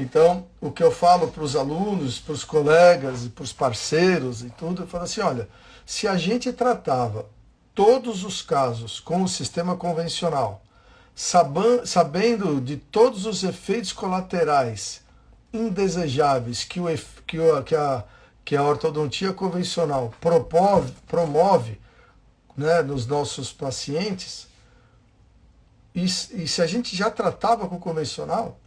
Então, o que eu falo para os alunos, para os colegas e para os parceiros e tudo, eu falo assim, olha, se a gente tratava todos os casos com o sistema convencional, sabendo de todos os efeitos colaterais indesejáveis que a ortodontia convencional promove, né, nos nossos pacientes, e se a gente já tratava com o convencional,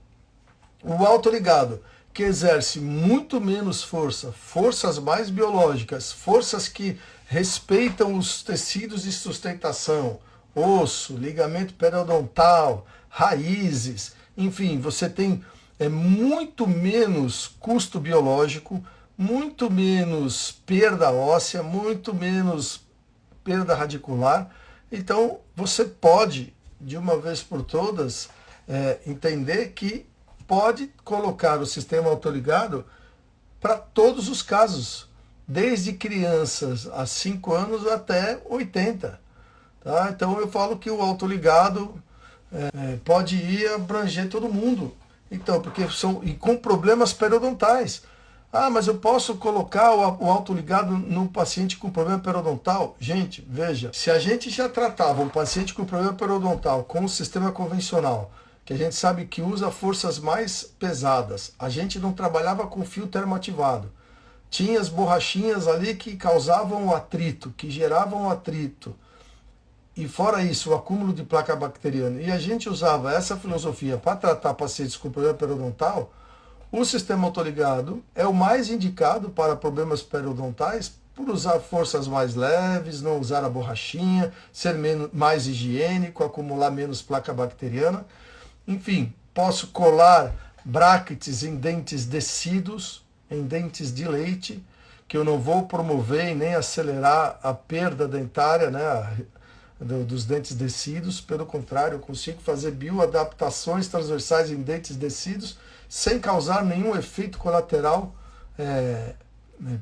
o autoligado, que exerce muito menos força, forças mais biológicas, forças que respeitam os tecidos de sustentação, osso, ligamento periodontal, raízes, enfim, você tem muito menos custo biológico, muito menos perda óssea, muito menos perda radicular. Então, você pode, de uma vez por todas, entender que pode colocar o sistema autoligado para todos os casos, desde crianças a 5 anos até 80. Tá? Então eu falo que o autoligado pode ir abranger todo mundo. Então, porque são e com problemas periodontais. Ah, mas eu posso colocar o autoligado no paciente com problema periodontal? Gente, veja, se a gente já tratava um paciente com problema periodontal com o sistema convencional, que a gente sabe que usa forças mais pesadas, a gente não trabalhava com fio termoativado, tinha as borrachinhas ali que causavam atrito, que geravam atrito, e fora isso, o acúmulo de placa bacteriana, e a gente usava essa filosofia para tratar pacientes com problema periodontal, o sistema autoligado é o mais indicado para problemas periodontais por usar forças mais leves, não usar a borrachinha, ser mais higiênico, acumular menos placa bacteriana. Enfim, posso colar brackets em dentes descidos, em dentes de leite, que eu não vou promover e nem acelerar a perda dentária, né, dos dentes descidos. Pelo contrário, eu consigo fazer bioadaptações transversais em dentes descidos sem causar nenhum efeito colateral,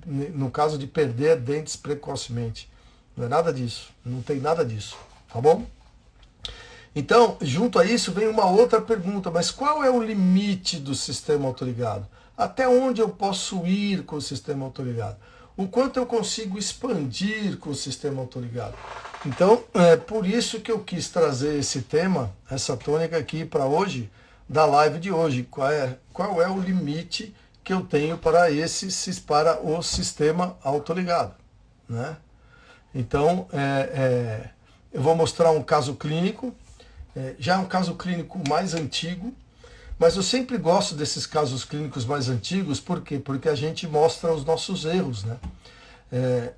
no caso de perder dentes precocemente. Não é nada disso, não tem nada disso, tá bom? Então, junto a isso vem uma outra pergunta, mas qual é o limite do sistema autoligado? Até onde eu posso ir com o sistema autoligado? O quanto eu consigo expandir com o sistema autoligado? Então, é por isso que eu quis trazer esse tema, essa tônica aqui para hoje, da live de hoje. Qual é o limite que eu tenho para o sistema autoligado, né? Então, eu vou mostrar um caso clínico, já é um caso clínico mais antigo, mas eu sempre gosto desses casos clínicos mais antigos, por quê? Porque a gente mostra os nossos erros, né?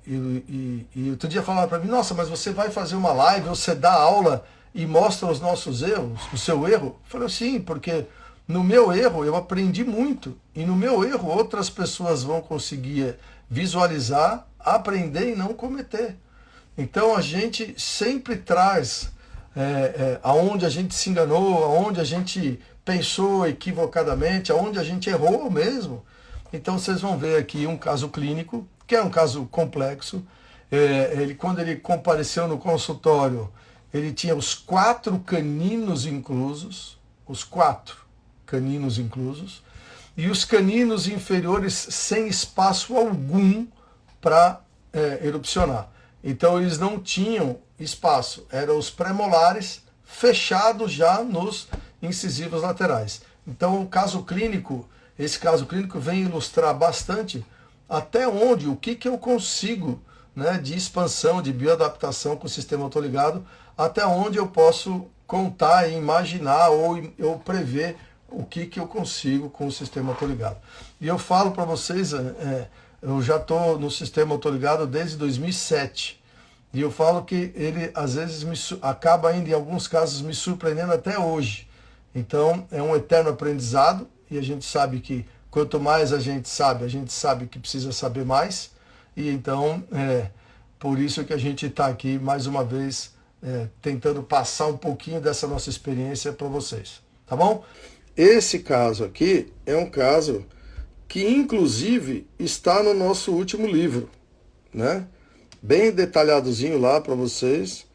E outro dia falaram para mim, nossa, mas você vai fazer uma live, você dá aula e mostra os nossos erros, o seu erro? Eu falei, sim, porque no meu erro eu aprendi muito, e no meu erro outras pessoas vão conseguir visualizar, aprender e não cometer. Então a gente sempre traz aonde a gente se enganou, aonde a gente pensou equivocadamente, aonde a gente errou mesmo. Então vocês vão ver aqui um caso clínico, que é um caso complexo. Quando ele compareceu no consultório, ele tinha os 4 caninos inclusos, e os caninos inferiores sem espaço algum para erupcionar. Então eles não tinham espaço, eram os premolares fechados já nos incisivos laterais. Então esse caso clínico vem ilustrar bastante até onde, o que eu consigo, né, de expansão, de bioadaptação com o sistema autoligado, até onde eu posso contar e imaginar ou prever o que eu consigo com o sistema autoligado. E eu falo para vocês, eu já estou no sistema autoligado desde 2007. E eu falo que ele, às vezes, acaba ainda, em alguns casos, me surpreendendo até hoje. Então, é um eterno aprendizado, e a gente sabe que quanto mais a gente sabe que precisa saber mais. E então, por isso que a gente está aqui, mais uma vez, tentando passar um pouquinho dessa nossa experiência para vocês. Tá bom? Esse caso aqui é um caso que, inclusive, está no nosso último livro, né? Bem detalhadozinho lá para vocês.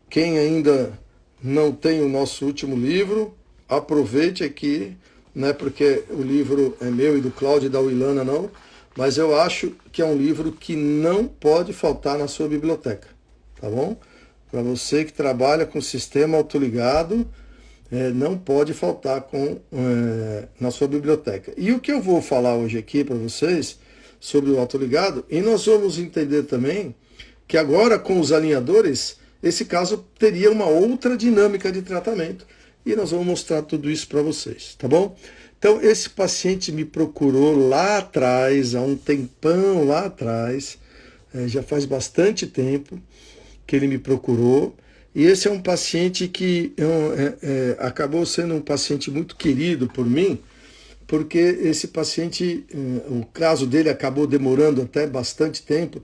Quem ainda não tem o nosso último livro, aproveite aqui né, porque o livro é meu e do Cláudio e da Wilana não, mas eu acho que é um livro que não pode faltar na sua biblioteca, tá bom? Para você que trabalha com sistema autoligado, não pode faltar na sua biblioteca. E o que eu vou falar hoje aqui para vocês sobre o autoligado, e nós vamos entender também que agora com os alinhadores, esse caso teria uma outra dinâmica de tratamento, e nós vamos mostrar tudo isso para vocês, tá bom? Então, esse paciente me procurou lá atrás, há um tempão lá atrás, já faz bastante tempo que ele me procurou, e esse é um paciente que acabou sendo um paciente muito querido por mim, porque esse paciente, o caso dele acabou demorando até bastante tempo,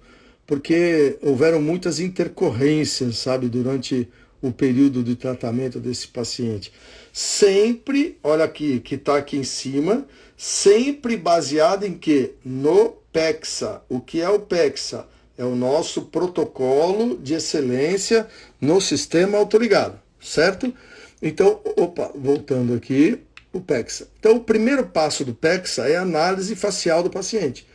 porque houveram muitas intercorrências, sabe, durante o período de tratamento desse paciente. Sempre, olha aqui, que está aqui em cima, sempre baseado em quê? No PEXA. O que é o PEXA? É o nosso protocolo de excelência no sistema autoligado, certo? Então, voltando aqui, o PEXA. Então, o primeiro passo do PEXA é a análise facial do paciente.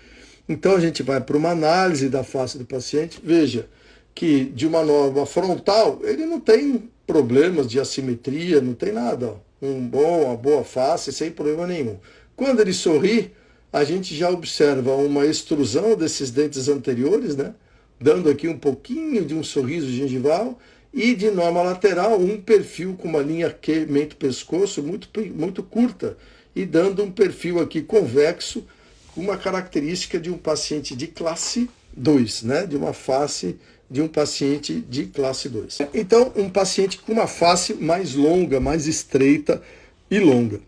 Então, a gente vai para uma análise da face do paciente. Veja que de uma norma frontal, ele não tem problemas de assimetria, não tem nada. Ó. Uma boa face, sem problema nenhum. Quando ele sorri, a gente já observa uma extrusão desses dentes anteriores, né? Dando aqui um pouquinho de um sorriso gengival, e de norma lateral, um perfil com uma linha mento-pescoço muito curta, e dando um perfil aqui convexo, com uma característica de um paciente de classe 2, né? De uma face de um paciente de classe 2. Então, um paciente com uma face mais longa, mais estreita e longa.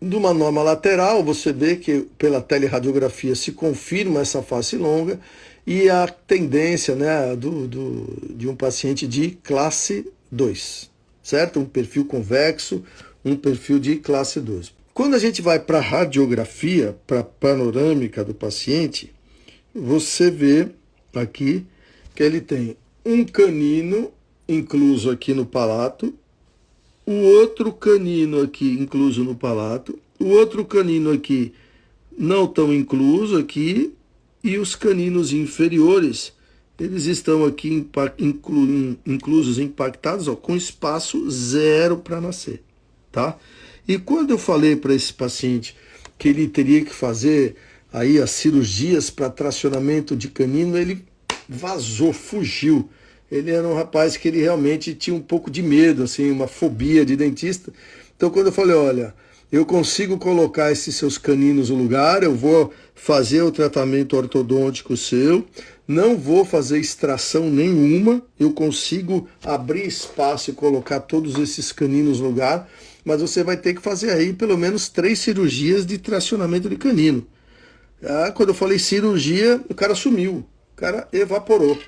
Numa norma lateral, você vê que pela teleradiografia se confirma essa face longa e a tendência, né, de um paciente de classe 2, certo? Um perfil convexo, um perfil de classe 2. Quando a gente vai para a radiografia, para a panorâmica do paciente, você vê aqui que ele tem um canino incluso aqui no palato, o outro canino aqui incluso no palato, o outro canino aqui não tão incluso aqui, e os caninos inferiores, eles estão aqui inclusos, impactados, ó, com espaço zero para nascer, tá? E quando eu falei para esse paciente que ele teria que fazer aí as cirurgias para tracionamento de canino, ele vazou, fugiu. Ele era um rapaz que ele realmente tinha um pouco de medo, assim, uma fobia de dentista. Então, quando eu falei, olha, eu consigo colocar esses seus caninos no lugar, eu vou fazer o tratamento ortodôntico seu, não vou fazer extração nenhuma, eu consigo abrir espaço e colocar todos esses caninos no lugar, mas você vai ter que fazer aí pelo menos 3 cirurgias de tracionamento de canino. Quando eu falei cirurgia, o cara sumiu, o cara evaporou.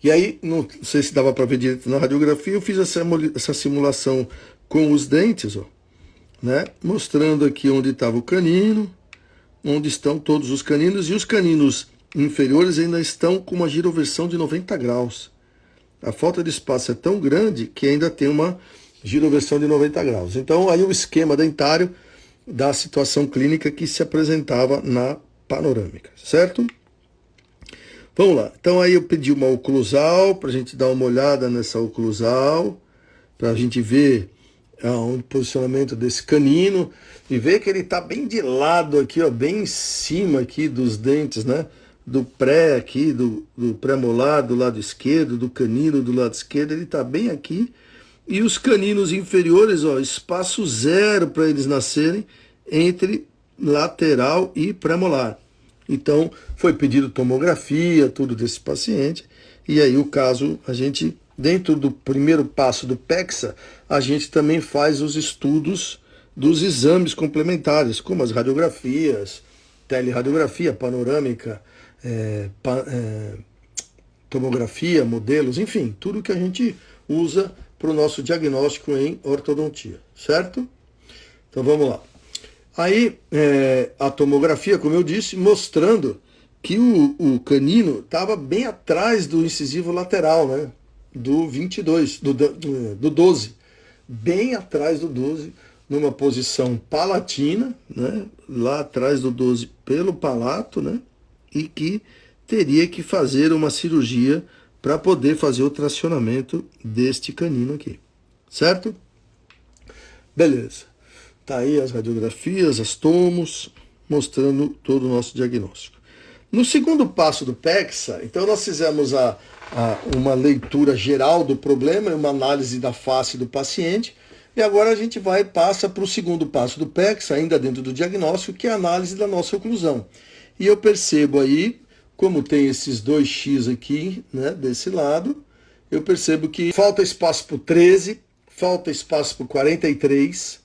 E aí, não sei se dava para ver direito na radiografia, eu fiz essa simulação com os dentes, ó, né? Mostrando aqui onde estava o canino, onde estão todos os caninos, e os caninos inferiores ainda estão com uma giroversão de 90 graus. A falta de espaço é tão grande que ainda tem uma giroversão de 90 graus. Então, aí o esquema dentário da situação clínica que se apresentava na panorâmica, certo? Vamos lá. Então, aí eu pedi uma oclusal, para a gente dar uma olhada nessa oclusal, para a gente ver o posicionamento desse canino, e ver que ele está bem de lado aqui, ó, bem em cima aqui dos dentes, né? Do pré aqui, do pré-molar do lado esquerdo, do canino do lado esquerdo, ele está bem aqui. E os caninos inferiores, ó, espaço zero para eles nascerem entre lateral e pré-molar. Então, foi pedido tomografia, tudo desse paciente, e aí o caso, a gente, dentro do primeiro passo do PEXA, a gente também faz os estudos dos exames complementares, como as radiografias, teleradiografia, panorâmica, tomografia, modelos, enfim, tudo que a gente usa para o nosso diagnóstico em ortodontia, certo? Então vamos lá. Aí a tomografia, como eu disse, mostrando que o canino estava bem atrás do incisivo lateral, né? Do 22, do 12, bem atrás do 12, numa posição palatina, né, lá atrás do 12 pelo palato, né, e que teria que fazer uma cirurgia para poder fazer o tracionamento deste canino aqui, certo? Beleza. Tá aí as radiografias, as tomos, mostrando todo o nosso diagnóstico. No segundo passo do PEXA, então nós fizemos uma leitura geral do problema, uma análise da face do paciente, e agora a gente passa para o segundo passo do PEXA, ainda dentro do diagnóstico, que é a análise da nossa oclusão. E eu percebo aí, como tem esses 2x aqui, né, desse lado, eu percebo que falta espaço para o 13, falta espaço para o 43,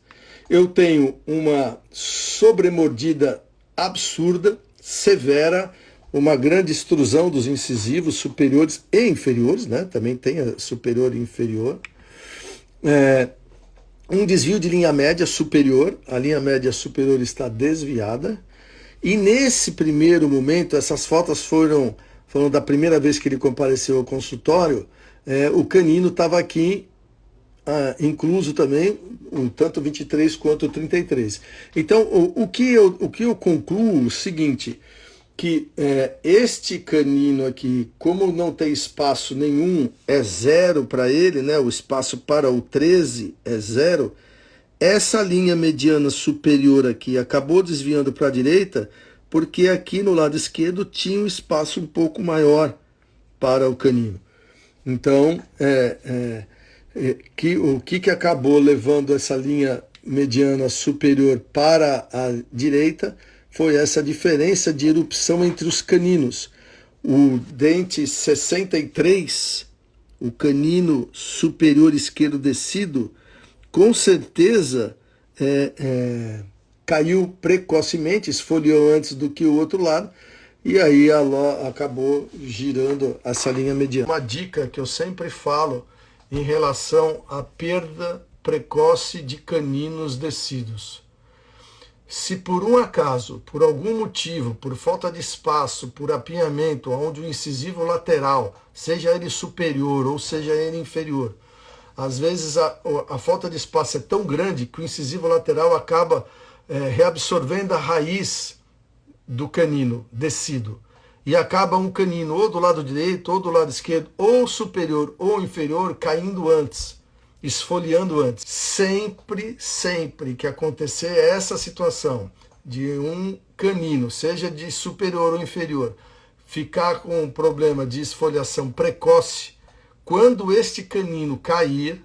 eu tenho uma sobremordida absurda, severa, uma grande extrusão dos incisivos superiores e inferiores, né? Também tem a superior e inferior. Um desvio de linha média superior, a linha média superior está desviada. E nesse primeiro momento, essas fotos foram da primeira vez que ele compareceu ao consultório, o canino estava aqui, incluso também, tanto 23 quanto 33. Então, o que eu concluo é o seguinte, que este canino aqui, como não tem espaço nenhum, é zero para ele, né? O espaço para o 13 é zero, essa linha mediana superior aqui acabou desviando para a direita, porque aqui no lado esquerdo tinha um espaço um pouco maior para o canino. Então, o que acabou levando essa linha mediana superior para a direita foi essa diferença de erupção entre os caninos. O dente 63, o canino superior esquerdo descido, com certeza caiu precocemente, esfoliou antes do que o outro lado, e aí acabou girando essa linha mediana. Uma dica que eu sempre falo em relação à perda precoce de caninos descidos. Se por um acaso, por algum motivo, por falta de espaço, por apinhamento, onde o incisivo lateral, seja ele superior ou seja ele inferior, às vezes a falta de espaço é tão grande que o incisivo lateral acaba reabsorvendo a raiz do canino descido. E acaba um canino ou do lado direito, ou do lado esquerdo, ou superior ou inferior, caindo antes, esfoliando antes. Sempre que acontecer essa situação de um canino, seja de superior ou inferior, ficar com um problema de esfoliação precoce, quando este canino cair,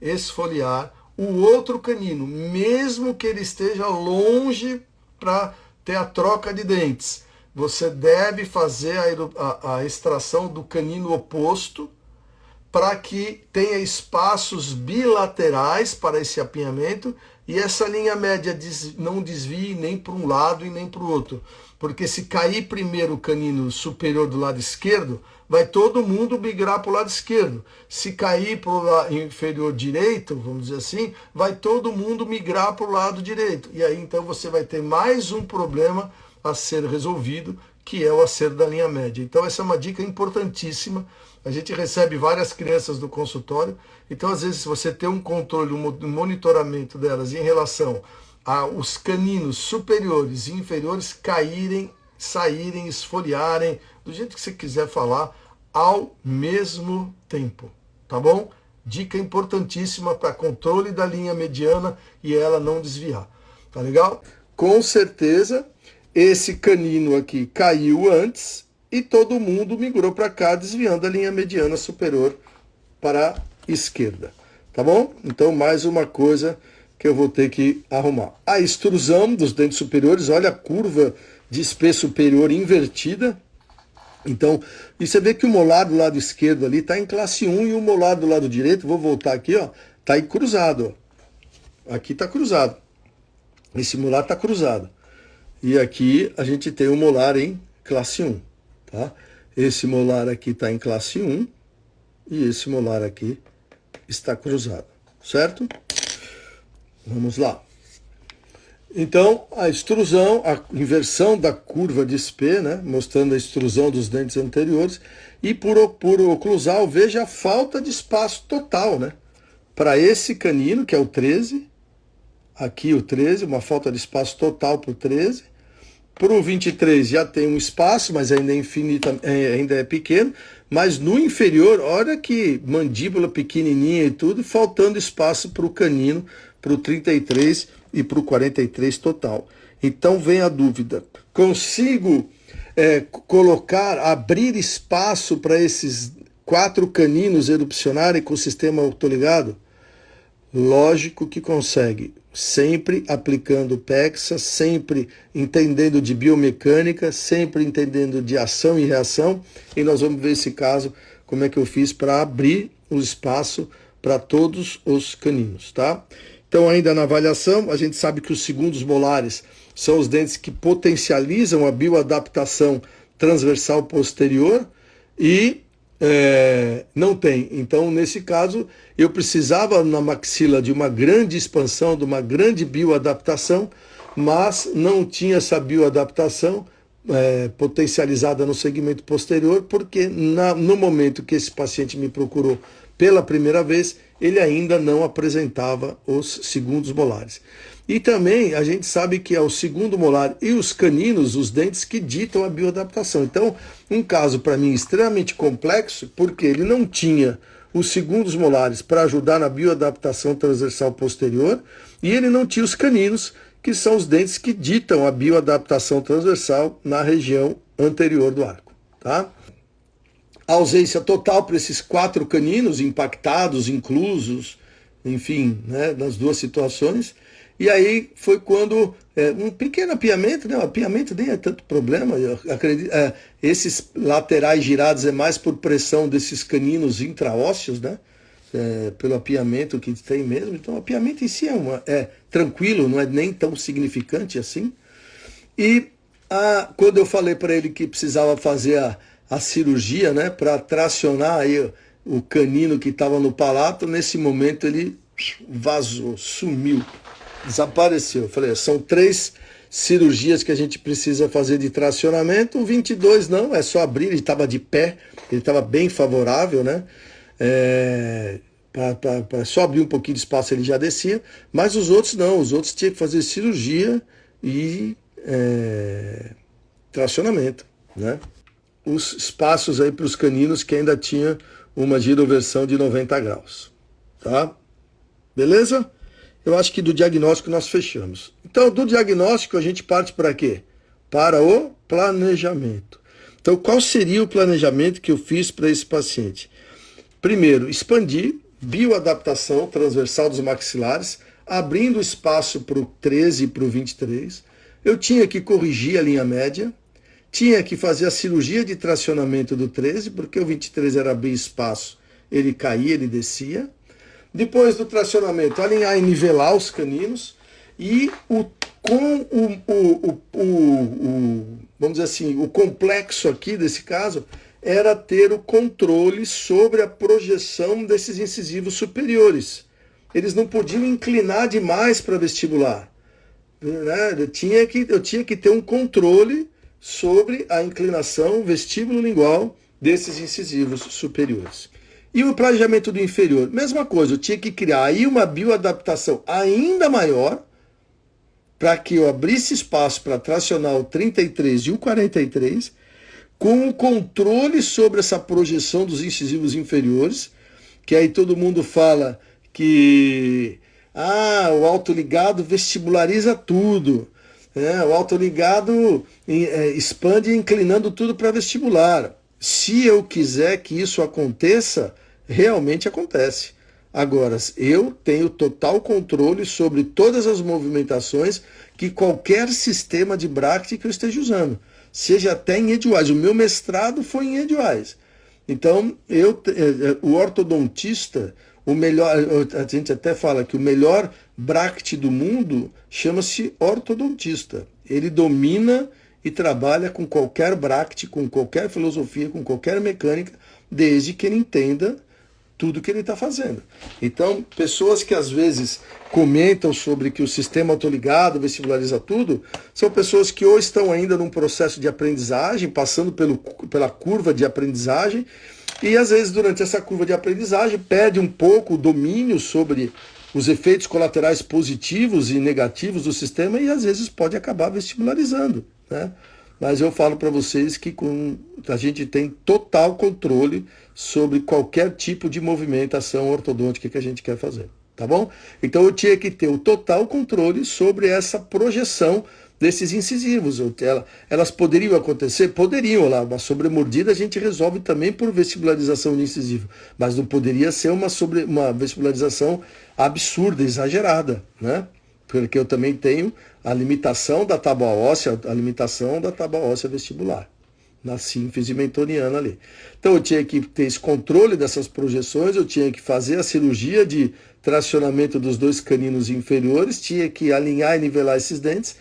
esfoliar, o outro canino, mesmo que ele esteja longe para ter a troca de dentes, você deve fazer a extração do canino oposto para que tenha espaços bilaterais para esse apinhamento e essa linha média não desvie nem para um lado e nem para o outro. Porque se cair primeiro o canino superior do lado esquerdo, vai todo mundo migrar para o lado esquerdo. Se cair para o lado inferior direito, vamos dizer assim, vai todo mundo migrar para o lado direito. E aí então você vai ter mais um problema a ser resolvido, que é o acerto da linha média. Então essa é uma dica importantíssima. A gente recebe várias crianças do consultório, então às vezes você tem um controle, um monitoramento delas em relação aos caninos superiores e inferiores caírem, saírem, esfoliarem, do jeito que você quiser falar, ao mesmo tempo, tá bom? Dica importantíssima para controle da linha mediana e ela não desviar, tá legal? Com certeza, esse canino aqui caiu antes e todo mundo migrou para cá, desviando a linha mediana superior para a esquerda, tá bom? Então, mais uma coisa que eu vou ter que arrumar. A extrusão dos dentes superiores, olha a curva de P superior invertida. Então, e você vê que o molar do lado esquerdo ali está em classe 1 e o molar do lado direito, vou voltar aqui, ó, está aí cruzado. Ó. Aqui está cruzado. Esse molar está cruzado. E aqui a gente tem o molar em classe 1. Tá? Esse molar aqui está em classe 1 e esse molar aqui está cruzado, certo? Vamos lá. Então, a extrusão, a inversão da curva de Spee, né, mostrando a extrusão dos dentes anteriores, e por oclusal, veja a falta de espaço total, né, para esse canino, que é o 13, aqui o 13, uma falta de espaço total para o 13. Para o 23 já tem um espaço, mas ainda é infinito, ainda é pequeno. Mas no inferior, olha que mandíbula pequenininha e tudo, faltando espaço para o canino, para o 33 e para o 43 total. Então vem a dúvida, consigo abrir espaço para esses 4 caninos erupcionarem com o sistema autoligado? Lógico que consegue, sempre aplicando PEXA, sempre entendendo de biomecânica, sempre entendendo de ação e reação, e nós vamos ver esse caso, como é que eu fiz para abrir o espaço para todos os caninos, tá? Então, ainda na avaliação, a gente sabe que os segundos molares são os dentes que potencializam a bioadaptação transversal posterior e não tem. Então, nesse caso, eu precisava na maxila de uma grande expansão, de uma grande bioadaptação, mas não tinha essa bioadaptação potencializada no segmento posterior, porque no momento que esse paciente me procurou pela primeira vez, ele ainda não apresentava os segundos molares. E também a gente sabe que é o segundo molar e os caninos, os dentes que ditam a bioadaptação. Então, um caso para mim extremamente complexo, porque ele não tinha os segundos molares para ajudar na bioadaptação transversal posterior, e ele não tinha os caninos, que são os dentes que ditam a bioadaptação transversal na região anterior do arco, tá? A ausência total para esses 4 caninos impactados, inclusos, enfim, né, nas duas situações. E aí foi quando um pequeno apiamento, né? O apiamento nem é tanto problema, eu acredito, esses laterais girados é mais por pressão desses caninos intraósseos, né? Pelo apiamento que tem mesmo. Então o apiamento em si é tranquilo, não é nem tão significante assim. E quando eu falei para ele que precisava fazer a cirurgia, né, para tracionar aí o canino que estava no palato, nesse momento ele vazou, sumiu, desapareceu. Eu falei, são 3 cirurgias que a gente precisa fazer de tracionamento, o 22 não, é só abrir, ele estava de pé, ele estava bem favorável, né? Para só abrir um pouquinho de espaço ele já descia, mas os outros não, os outros tinham que fazer cirurgia e tracionamento, né? Os espaços aí para os caninos que ainda tinha uma giroversão de 90 graus, tá? Beleza? Eu acho que do diagnóstico nós fechamos. Então, do diagnóstico a gente parte para quê? Para o planejamento. Então, qual seria o planejamento que eu fiz para esse paciente? Primeiro, expandir bioadaptação transversal dos maxilares, abrindo espaço para o 13 e para o 23. Eu tinha que corrigir a linha média, tinha que fazer a cirurgia de tracionamento do 13, porque o 23 era abrir espaço, ele caía, ele descia. Depois do tracionamento, alinhar e nivelar os caninos. E vamos dizer assim, o complexo aqui desse caso era ter o controle sobre a projeção desses incisivos superiores. Eles não podiam inclinar demais para vestibular, né? Eu tinha que ter um controle sobre a inclinação vestíbulo-lingual desses incisivos superiores. E o planejamento do inferior, mesma coisa, eu tinha que criar aí uma bioadaptação ainda maior para que eu abrisse espaço para tracionar o 33 e o 43, com o controle sobre essa projeção dos incisivos inferiores, que aí todo mundo fala que o autoligado vestibulariza tudo. O autoligado expande inclinando tudo para vestibular. Se eu quiser que isso aconteça, realmente acontece. Agora, eu tenho total controle sobre todas as movimentações que qualquer sistema de Bracket que eu esteja usando, seja até em Edgewise. O meu mestrado foi em Edgewise. Então, o ortodontista, a gente até fala que o melhor Bracket do mundo chama-se ortodontista. Ele domina e trabalha com qualquer Bracket, com qualquer filosofia, com qualquer mecânica, desde que ele entenda tudo que ele está fazendo. Então, pessoas que às vezes comentam sobre que o sistema autoligado vestibulariza tudo, são pessoas que ou estão ainda num processo de aprendizagem, passando pela curva de aprendizagem, e às vezes durante essa curva de aprendizagem perde um pouco o domínio sobre os efeitos colaterais positivos e negativos do sistema e às vezes pode acabar vestibularizando, né? Mas eu falo para vocês que a gente tem total controle sobre qualquer tipo de movimentação ortodôntica que a gente quer fazer, tá bom? Então eu tinha que ter o total controle sobre essa projeção desses incisivos. Elas poderiam acontecer? Poderiam lá. Uma sobremordida a gente resolve também por vestibularização de incisivo, mas não poderia ser uma vestibularização absurda, exagerada, né? Porque eu também tenho a limitação da tábua óssea, vestibular, na sínfise mentoniana ali. Então eu tinha que ter esse controle dessas projeções, eu tinha que fazer a cirurgia de tracionamento dos dois caninos inferiores, tinha que alinhar e nivelar esses dentes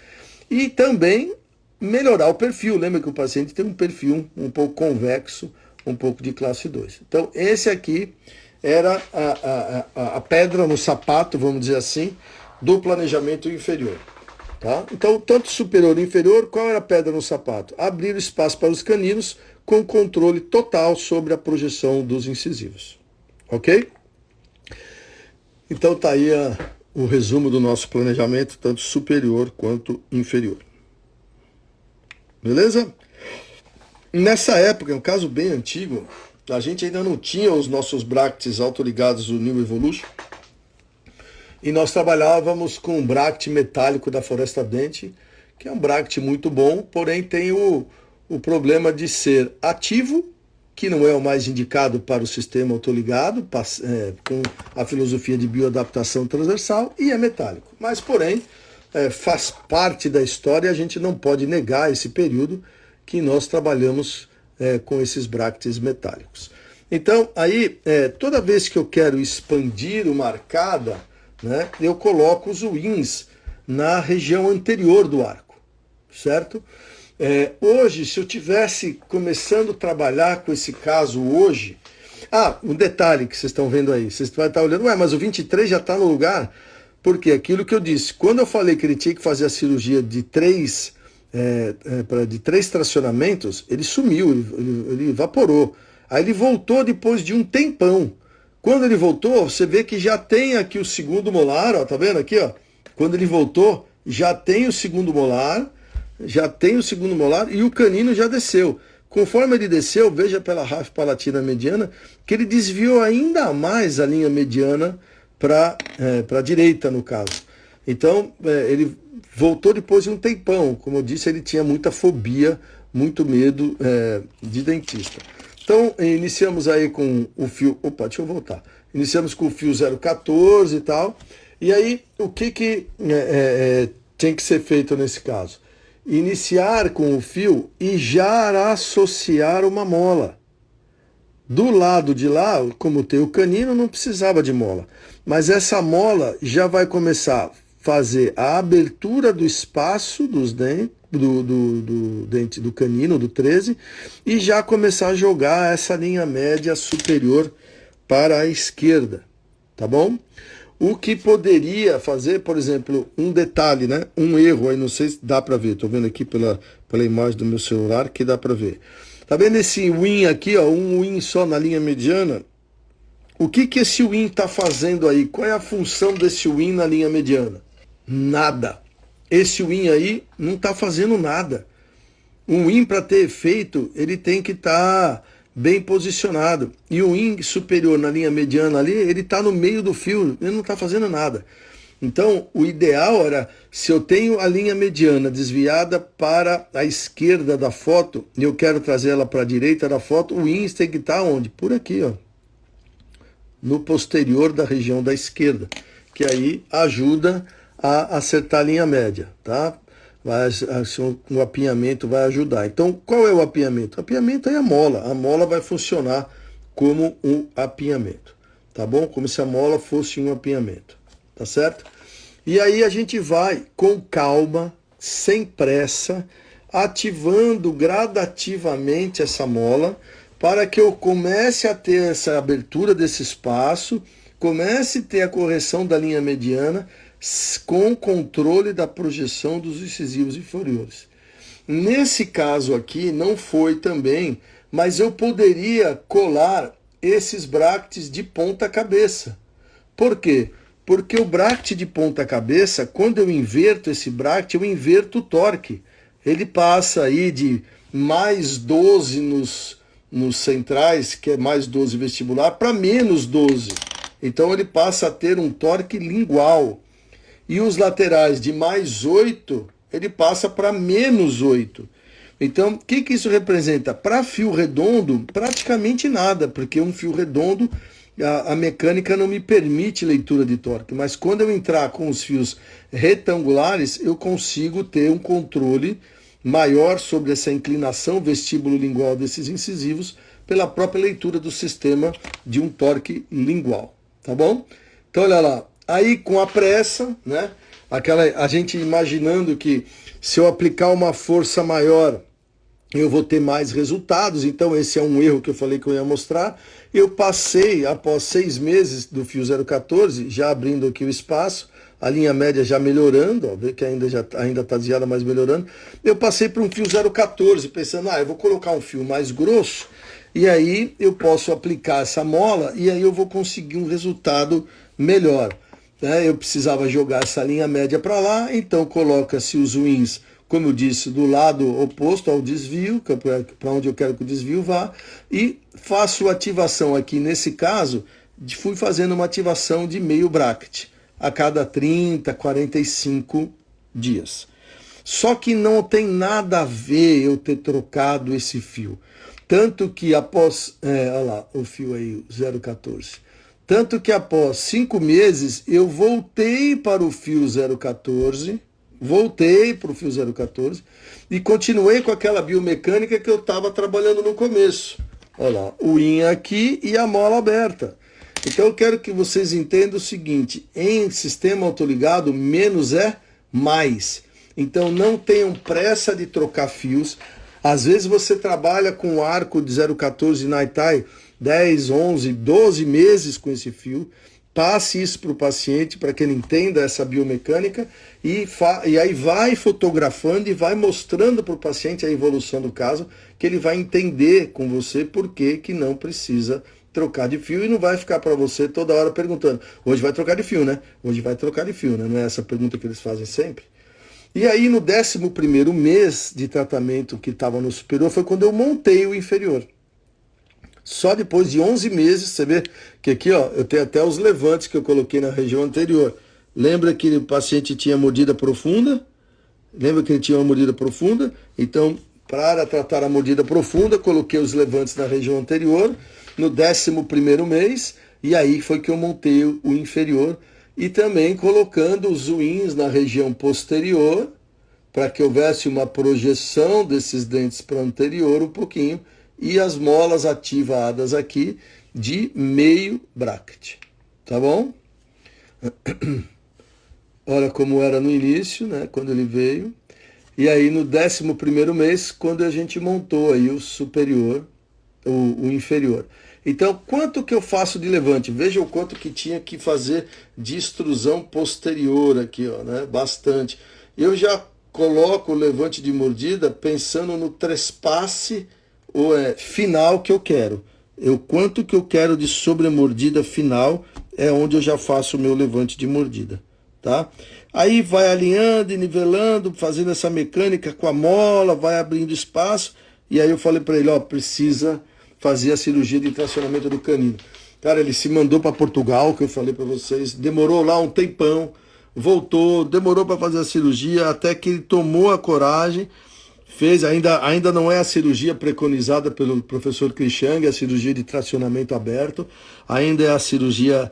e também melhorar o perfil. Lembra que o paciente tem um perfil um pouco convexo, um pouco de classe 2. Então esse aqui era a pedra no sapato, vamos dizer assim, do planejamento inferior. Tá? Então, tanto superior e inferior, qual era a pedra no sapato? Abrir o espaço para os caninos com controle total sobre a projeção dos incisivos. Ok? Então tá aí o resumo do nosso planejamento, tanto superior quanto inferior. Beleza? Nessa época, é um caso bem antigo, a gente ainda não tinha os nossos bractes autoligados do New Evolution, e nós trabalhávamos com um bract metálico da Floresta Dente, que é um bract muito bom, porém tem o problema de ser ativo, que não é o mais indicado para o sistema autoligado, com a filosofia de bioadaptação transversal, e é metálico. Mas, porém, faz parte da história, a gente não pode negar esse período que nós trabalhamos com esses bractes metálicos. Então, aí, toda vez que eu quero expandir uma arcada, né, eu coloco os wings na região anterior do arco, certo? Hoje, se eu tivesse começando a trabalhar com esse caso hoje... um detalhe que vocês estão vendo aí, vocês vão estar olhando, mas o 23 já está no lugar, porque aquilo que eu disse, quando eu falei que ele tinha que fazer a cirurgia de três tracionamentos, ele sumiu, ele evaporou. Aí ele voltou depois de um tempão. Quando ele voltou, você vê que já tem aqui o segundo molar, ó, tá vendo aqui, ó? Quando ele voltou, já tem o segundo molar e o canino já desceu. Conforme ele desceu, veja pela ráfia palatina mediana, que ele desviou ainda mais a linha mediana para a direita, no caso. Então, ele voltou depois de um tempão. Como eu disse, ele tinha muita fobia, muito medo de dentista. Então, iniciamos aí com o fio... deixa eu voltar. Iniciamos com o fio 014 e tal. E aí, o que tem que ser feito nesse caso? Iniciar com o fio e já associar uma mola. Do lado de lá, como tem o canino, não precisava de mola. Mas essa mola já vai começar a fazer a abertura do espaço dos dentes, do dente do canino, do 13, e já começar a jogar essa linha média superior para a esquerda, tá bom? O que poderia fazer, por exemplo, um detalhe, né? Um erro aí, não sei se dá para ver, estou vendo aqui pela imagem do meu celular que dá para ver. Tá vendo esse win aqui, ó, um win só na linha mediana? O que esse win está fazendo aí? Qual é a função desse win na linha mediana? Nada. Esse win aí não está fazendo nada. Um win, para ter efeito, ele tem que estar bem posicionado. E o win superior na linha mediana ali, ele está no meio do fio, ele não está fazendo nada. Então, o ideal era, se eu tenho a linha mediana desviada para a esquerda da foto, e eu quero trazer ela para a direita da foto, o win tem que estar onde? Por aqui, ó. No posterior da região da esquerda, que aí ajuda a acertar a linha média, tá? O apinhamento vai ajudar. Então, qual é o apinhamento? O apinhamento é a mola vai funcionar como um apinhamento, tá bom? Como se a mola fosse um apinhamento, tá certo? E aí a gente vai com calma, sem pressa, ativando gradativamente essa mola, para que eu comece a ter essa abertura desse espaço, comece a ter a correção da linha mediana, com controle da projeção dos incisivos inferiores. Nesse caso aqui, não foi também, mas eu poderia colar esses bractes de ponta cabeça. Por quê? Porque o bracket de ponta cabeça, quando eu inverto esse bracket, eu inverto o torque. Ele passa aí de mais 12 nos centrais, que é mais 12 vestibular, para menos 12. Então ele passa a ter um torque lingual. E os laterais de mais 8, ele passa para menos 8. Então, o que isso representa? Para fio redondo, praticamente nada, porque um fio redondo, a mecânica não me permite leitura de torque. Mas quando eu entrar com os fios retangulares, eu consigo ter um controle maior sobre essa inclinação vestíbulo-lingual desses incisivos pela própria leitura do sistema de um torque lingual. Tá bom? Então, olha lá. Aí, com a pressa, né? A gente imaginando que se eu aplicar uma força maior, eu vou ter mais resultados. Então, esse é um erro que eu falei que eu ia mostrar. Eu passei, após 6 meses do fio 014, já abrindo aqui o espaço, a linha média já melhorando, ó, vê que ainda está desviada, mas melhorando. Eu passei para um fio 014, pensando, eu vou colocar um fio mais grosso, e aí eu posso aplicar essa mola, e aí eu vou conseguir um resultado melhor. Eu precisava jogar essa linha média para lá, então coloca-se os wins, como eu disse, do lado oposto ao desvio, para onde eu quero que o desvio vá, e faço ativação aqui, nesse caso, fui fazendo uma ativação de meio bracket, a cada 30, 45 dias. Só que não tem nada a ver eu ter trocado esse fio. Tanto que após, olha lá, o fio aí, 014. Tanto que após 5 meses, eu voltei para o fio 014, e continuei com aquela biomecânica que eu estava trabalhando no começo. Olha lá, o in aqui e a mola aberta. Então eu quero que vocês entendam o seguinte, em sistema autoligado, menos é mais. Então não tenham pressa de trocar fios. Às vezes você trabalha com o arco de 014 Naitai 10, 11, 12 meses com esse fio. Passe isso para o paciente, para que ele entenda essa biomecânica e aí vai fotografando e vai mostrando para o paciente a evolução do caso, que ele vai entender com você por que não precisa trocar de fio e não vai ficar para você toda hora perguntando, hoje vai trocar de fio, né? Hoje vai trocar de fio, né? Não é essa pergunta que eles fazem sempre? E aí no 11º mês de tratamento que estava no superior foi quando eu montei o inferior. Só depois de 11 meses, você vê que aqui, ó, eu tenho até os levantes que eu coloquei na região anterior. Lembra que o paciente tinha mordida profunda? Lembra que ele tinha uma mordida profunda? Então, para tratar a mordida profunda, coloquei os levantes na região anterior, no 11º mês, e aí foi que eu montei o inferior, e também colocando os wins na região posterior, para que houvesse uma projeção desses dentes para o anterior um pouquinho, e as molas ativadas aqui de meio bracket, tá bom? Olha como era no início, né, quando ele veio. E aí no 11º mês, quando a gente montou aí o superior, o inferior. Então, quanto que eu faço de levante? Veja o quanto que tinha que fazer de extrusão posterior aqui, ó, né? Bastante. Eu já coloco o levante de mordida pensando no trespasse final que eu quero. Quanto que eu quero de sobremordida final é onde eu já faço o meu levante de mordida, tá? Aí vai alinhando e nivelando, fazendo essa mecânica com a mola, vai abrindo espaço, e aí eu falei para ele, ó, precisa fazer a cirurgia de tracionamento do canino. Cara, ele se mandou para Portugal, que eu falei para vocês, demorou lá um tempão, voltou, demorou para fazer a cirurgia, até que ele tomou a coragem, fez, ainda não é a cirurgia preconizada pelo professor Krishang, a cirurgia de tracionamento aberto, ainda é a cirurgia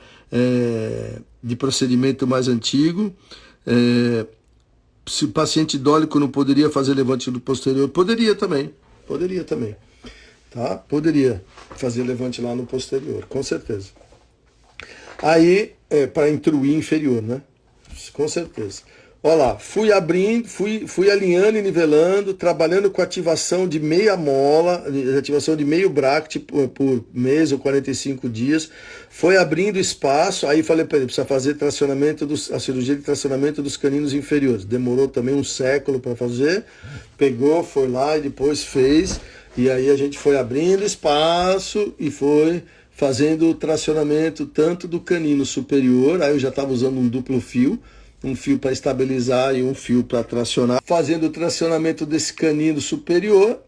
de procedimento mais antigo. Se o paciente idólico não poderia fazer levante do posterior, poderia também, tá? Poderia fazer levante lá no posterior, com certeza. Aí, para intruir inferior, né? Com certeza. Olha lá, fui abrindo, fui alinhando e nivelando, trabalhando com ativação de meia mola, ativação de meio bracket por mês ou 45 dias. Foi abrindo espaço, aí falei para ele, precisa fazer a cirurgia de tracionamento dos caninos inferiores. Demorou também um século para fazer, pegou, foi lá e depois fez. E aí a gente foi abrindo espaço e foi fazendo o tracionamento tanto do canino superior, aí eu já estava usando um duplo fio, um fio para estabilizar e um fio para tracionar, fazendo o tracionamento desse canino superior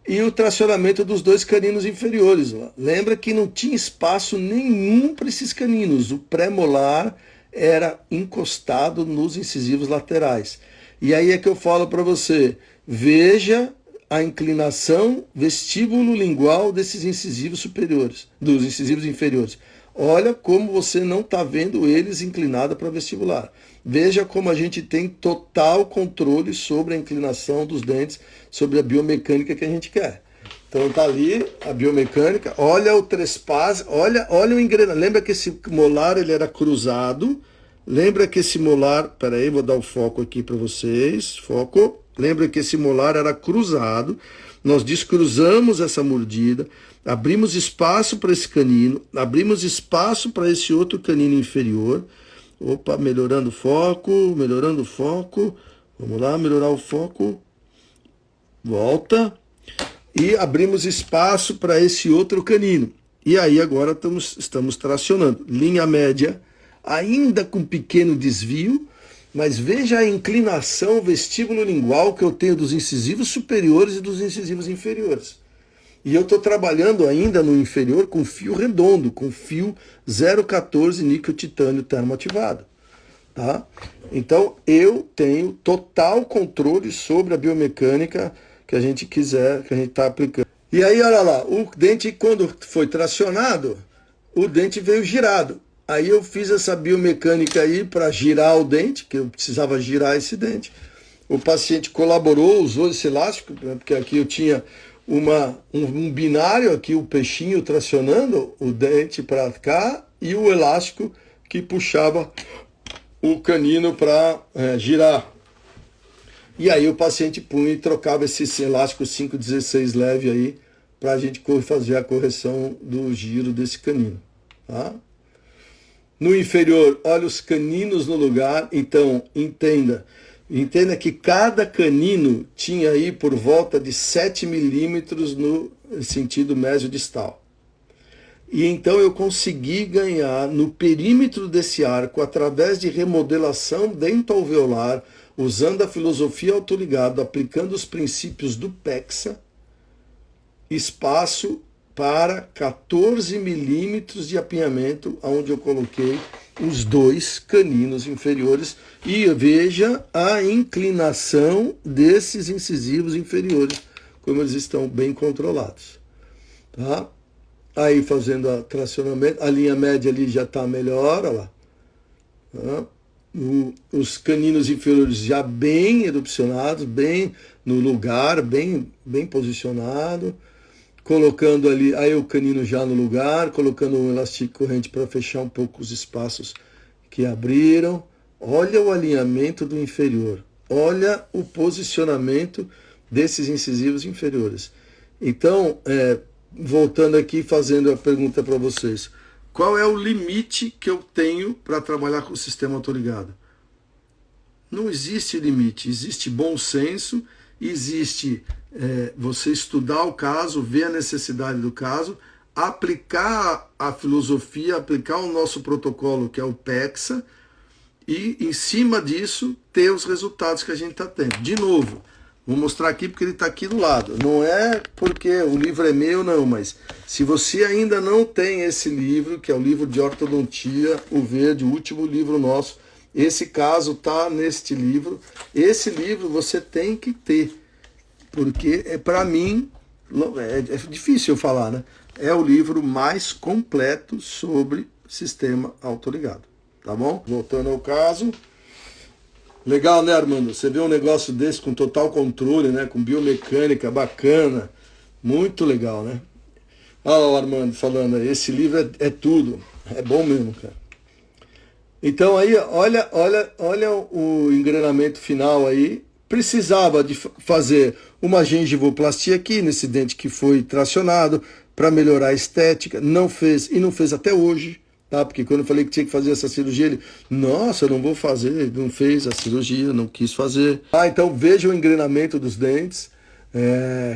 e o tracionamento dos dois caninos inferiores. Lembra que não tinha espaço nenhum para esses caninos, o pré-molar era encostado nos incisivos laterais. E aí é que eu falo para você, veja a inclinação vestíbulo-lingual desses incisivos superiores, dos incisivos inferiores. Olha como você não está vendo eles inclinados para vestibular. Veja como a gente tem total controle sobre a inclinação dos dentes, sobre a biomecânica que a gente quer. Então está ali a biomecânica, olha o trespasse, olha o engrenagem. Lembra que esse molar ele era cruzado? Lembra que esse molar, peraí, vou dar o foco aqui para vocês, foco. Lembra que esse molar era cruzado, nós descruzamos essa mordida, abrimos espaço para esse canino, abrimos espaço para esse outro canino inferior. Opa, melhorando o foco, vamos lá, melhorar o foco, volta, e abrimos espaço para esse outro canino. E aí agora estamos tracionando, linha média, ainda com pequeno desvio, mas veja a inclinação vestíbulo-lingual que eu tenho dos incisivos superiores e dos incisivos inferiores. E eu estou trabalhando ainda no inferior com fio redondo, com fio 014 níquel titânio termoativado. Tá? Então eu tenho total controle sobre a biomecânica que a gente quiser, que a gente está aplicando. E aí, olha lá, o dente, quando foi tracionado, o dente veio girado. Aí eu fiz essa biomecânica aí para girar o dente, que eu precisava girar esse dente. O paciente colaborou, usou esse elástico, porque aqui eu tinha um binário, aqui o peixinho tracionando o dente para cá e o elástico que puxava o canino para girar. E aí o paciente punha e trocava esse elástico 516 leve aí para a gente fazer a correção do giro desse canino. Tá? No inferior, olha os caninos no lugar, então entenda que cada canino tinha aí por volta de 7 milímetros no sentido mesiodistal. E então eu consegui ganhar no perímetro desse arco, através de remodelação dentoalveolar, usando a filosofia autoligado, aplicando os princípios do PEXA, espaço para 14 milímetros de apinhamento, onde eu coloquei os dois caninos inferiores. E veja a inclinação desses incisivos inferiores, como eles estão bem controlados. Tá? Aí fazendo o tracionamento, a linha média ali já está melhor, olha lá. Tá? Os caninos inferiores já bem erupcionados, bem no lugar, bem posicionado. Colocando ali, aí o canino já no lugar, colocando um elástico corrente para fechar um pouco os espaços que abriram. Olha o alinhamento do inferior, olha o posicionamento desses incisivos inferiores. Então, voltando aqui, fazendo a pergunta para vocês, qual é o limite que eu tenho para trabalhar com o sistema autoligado? Não existe limite, existe bom senso, existe você estudar o caso, ver a necessidade do caso, aplicar a filosofia, aplicar o nosso protocolo, que é o PEXA, e em cima disso ter os resultados que a gente está tendo. De novo, vou mostrar aqui porque ele está aqui do lado. Não é porque o livro é meu, não, mas se você ainda não tem esse livro, que é o livro de ortodontia, o verde, o último livro nosso, esse caso está neste livro. Esse livro você tem que ter, porque para mim, é difícil eu falar, né? É o livro mais completo sobre sistema autoligado, tá bom? Voltando ao caso. Legal, né, Armando? Você vê um negócio desse com total controle, né? Com biomecânica bacana. Muito legal, né? Olha o Armando falando aí, esse livro é tudo. É bom mesmo, cara. Então aí, olha o engrenamento final aí. Precisava de fazer uma gengivoplastia aqui nesse dente que foi tracionado para melhorar a estética. Não fez, e não fez até hoje. Tá? Porque quando eu falei que tinha que fazer essa cirurgia, ele, nossa, não vou fazer, não fez a cirurgia, não quis fazer. Então veja o engrenamento dos dentes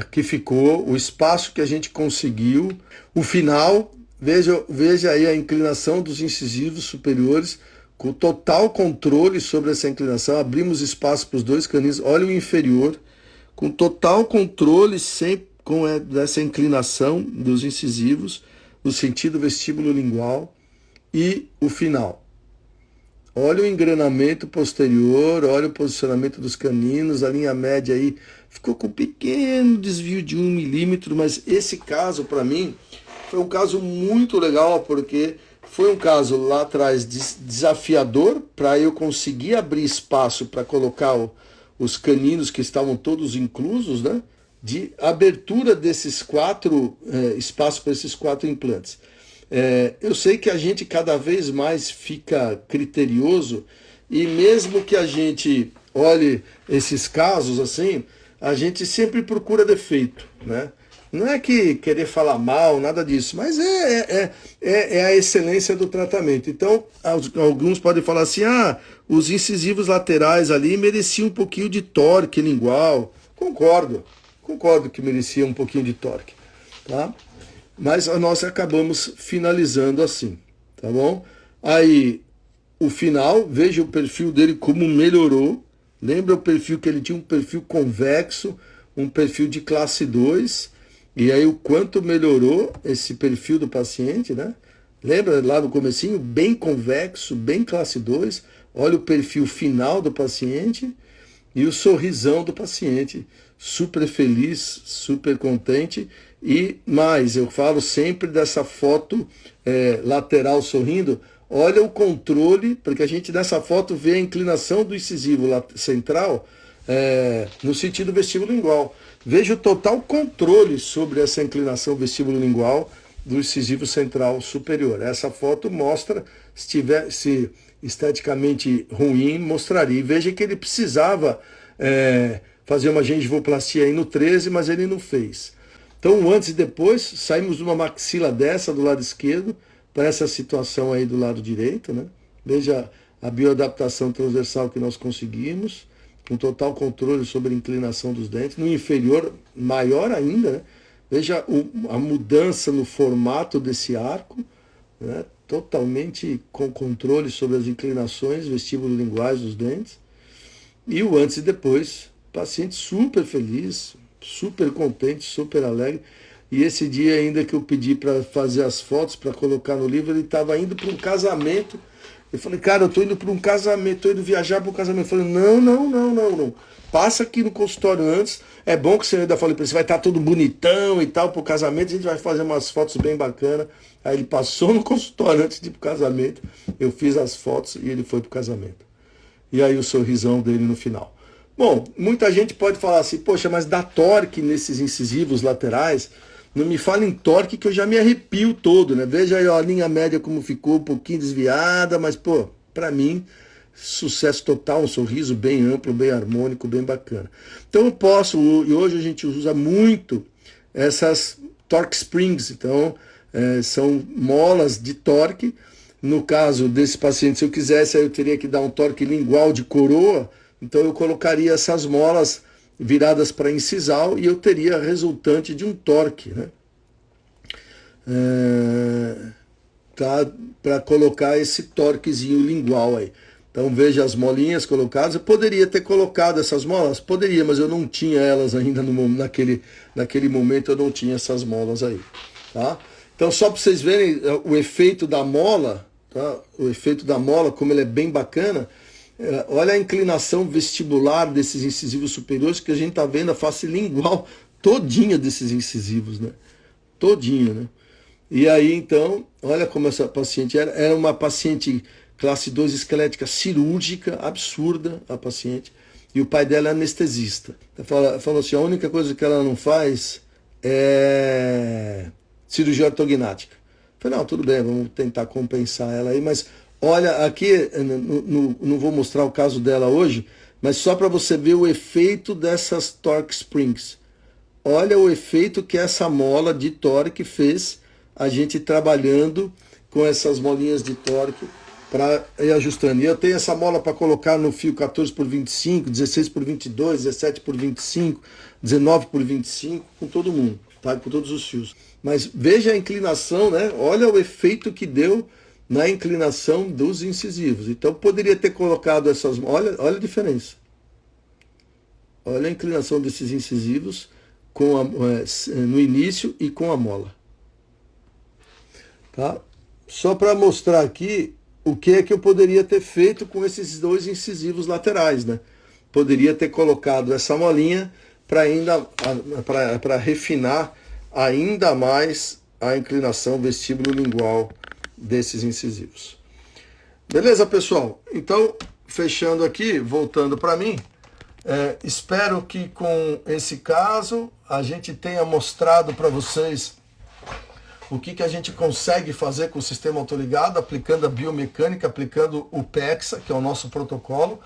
que ficou, o espaço que a gente conseguiu, o final, veja aí a inclinação dos incisivos superiores, com total controle sobre essa inclinação. Abrimos espaço para os dois caninos. Olha o inferior, com total controle sempre com essa inclinação dos incisivos, no sentido vestíbulo lingual, e o final. Olha o engrenamento posterior, olha o posicionamento dos caninos, a linha média aí ficou com um pequeno desvio de 1 milímetro, mas esse caso, para mim, foi um caso muito legal, porque foi um caso lá atrás desafiador para eu conseguir abrir espaço para colocar os caninos que estavam todos inclusos, né? De abertura desses espaços para esses 4 implantes. Eu sei que a gente cada vez mais fica criterioso e mesmo que a gente olhe esses casos assim, a gente sempre procura defeito, né? Não é que querer falar mal, nada disso, mas é a excelência do tratamento. Então, alguns podem falar assim, os incisivos laterais ali mereciam um pouquinho de torque lingual. Concordo que merecia um pouquinho de torque, tá? Mas nós acabamos finalizando assim, tá bom? Aí, o final, veja o perfil dele como melhorou. Lembra o perfil que ele tinha um perfil convexo, um perfil de classe 2, e aí o quanto melhorou esse perfil do paciente, né? Lembra lá no comecinho, bem convexo, bem classe 2. Olha o perfil final do paciente e o sorrisão do paciente, super feliz, super contente. E mais, eu falo sempre dessa foto lateral sorrindo. Olha o controle, porque a gente nessa foto vê a inclinação do incisivo central no sentido vestíbulo lingual. Veja o total controle sobre essa inclinação vestíbulo lingual do incisivo central superior. Essa foto mostra, se tivesse esteticamente ruim, mostraria. E veja que ele precisava fazer uma gengivoplastia aí no 13, mas ele não fez. Então, antes e depois, saímos de uma maxila dessa do lado esquerdo para essa situação aí do lado direito, né? Veja a bioadaptação transversal que nós conseguimos, com total controle sobre a inclinação dos dentes. No inferior, maior ainda, né? Veja a mudança no formato desse arco, né? Totalmente com controle sobre as inclinações vestíbulo-linguais dos dentes. E o antes e depois, paciente super feliz, super contente, super alegre. E esse dia ainda que eu pedi para fazer as fotos, para colocar no livro, ele estava indo para um casamento. Eu falei, cara, eu estou indo para um casamento, estou indo viajar para um casamento. Eu falei, não. Passa aqui no consultório antes. É bom que você ainda falei para ele, você vai estar todo bonitão e tal, para o casamento, a gente vai fazer umas fotos bem bacanas. Aí ele passou no consultório antes de ir para o casamento. Eu fiz as fotos e ele foi para o casamento. E aí o sorrisão dele no final. Bom, muita gente pode falar assim, poxa, mas dá torque nesses incisivos laterais. Não me fala em torque que eu já me arrepio todo, né? Veja aí ó, a linha média como ficou, um pouquinho desviada, mas, pô, pra mim, sucesso total, um sorriso bem amplo, bem harmônico, bem bacana. Então eu posso, e hoje a gente usa muito essas torque springs, então são molas de torque. No caso desse paciente, se eu quisesse, eu teria que dar um torque lingual de coroa, então eu colocaria essas molas viradas para incisal e eu teria resultante de um torque, né? Tá, para colocar esse torquezinho lingual aí. Então veja as molinhas colocadas. Eu poderia ter colocado essas molas? Poderia, mas eu não tinha elas ainda naquele momento, eu não tinha essas molas aí. Tá? Então só para vocês verem o efeito da mola, tá? O efeito da mola, como ele é bem bacana. Olha a inclinação vestibular desses incisivos superiores, que a gente está vendo a face lingual todinha desses incisivos, né? Todinha, né? E aí, então, olha como essa paciente era. Era uma paciente classe 2 esquelética cirúrgica, absurda a paciente. E o pai dela é anestesista. Falou assim, a única coisa que ela não faz é cirurgia ortognática. Falei, não, tudo bem, vamos tentar compensar ela aí, mas... Olha, aqui, não vou mostrar o caso dela hoje, mas só para você ver o efeito dessas torque springs. Olha o efeito que essa mola de torque fez a gente trabalhando com essas molinhas de torque para ir ajustando. E eu tenho essa mola para colocar no fio 14 por 25, 16 por 22, 17 por 25, 19 por 25, com todo mundo. tá? Com todos os fios. Mas veja a inclinação, né? Olha o efeito que deu na inclinação dos incisivos. Então poderia ter colocado essas... Olha a diferença. Olha a inclinação desses incisivos no início e com a mola. Tá? Só para mostrar aqui o que é que eu poderia ter feito com esses dois incisivos laterais, né? Poderia ter colocado essa molinha para refinar ainda mais a inclinação vestíbulo-lingual desses incisivos. Beleza, pessoal? Então, fechando aqui, voltando para mim, espero que com esse caso a gente tenha mostrado para vocês o que a gente consegue fazer com o sistema autoligado, aplicando a biomecânica, aplicando o PEXA, que é o nosso protocolo,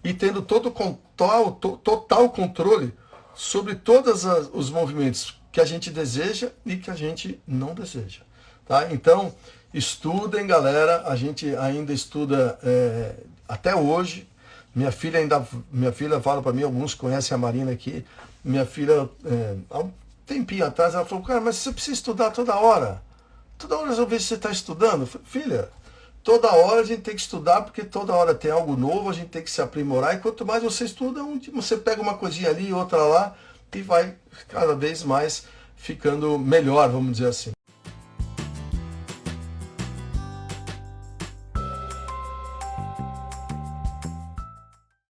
e tendo total controle sobre todos os movimentos que a gente deseja e que a gente não deseja. Tá? Então, estudem, galera. A gente ainda estuda até hoje. Minha filha fala para mim, alguns conhecem a Marina aqui. Minha filha, há um tempinho atrás, ela falou, cara, mas você precisa estudar toda hora. Toda hora eu vejo que você está estudando. Filha, toda hora a gente tem que estudar, porque toda hora tem algo novo, a gente tem que se aprimorar. E quanto mais você estuda, você pega uma coisinha ali, outra lá, e vai cada vez mais ficando melhor, vamos dizer assim.